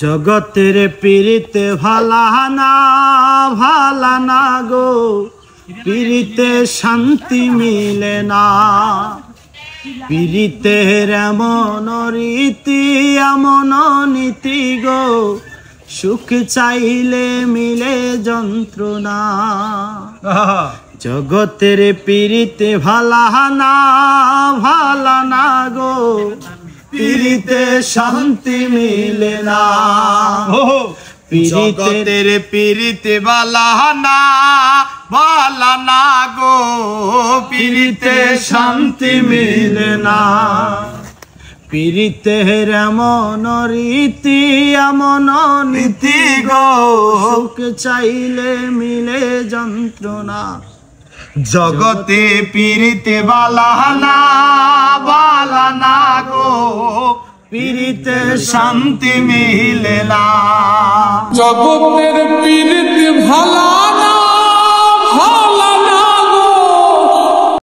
জগতের পীড়িতে ভালা না গো, পীড়িতে শান্তি মিলে না। পীড়িতের এমন রীতি এমন নীতি গো, সুখ চাইলে মিলে যন্ত্রণা। জগতের পীড়িতে ভালা না গো, পীড়িতে শান্তি মিলে না। জগতের পীড়িতে ভালা না গো, পীড়িতে শান্তি মিলে না। পীড়িতের এমন রীতি এমন নীতি গো, সুখ চাইলে মিলে যন্ত্রণা। জগতে পীড়িতে ভালা না গো, পীড়িতে শান্তি মিলে না। জগতের পীড়িতে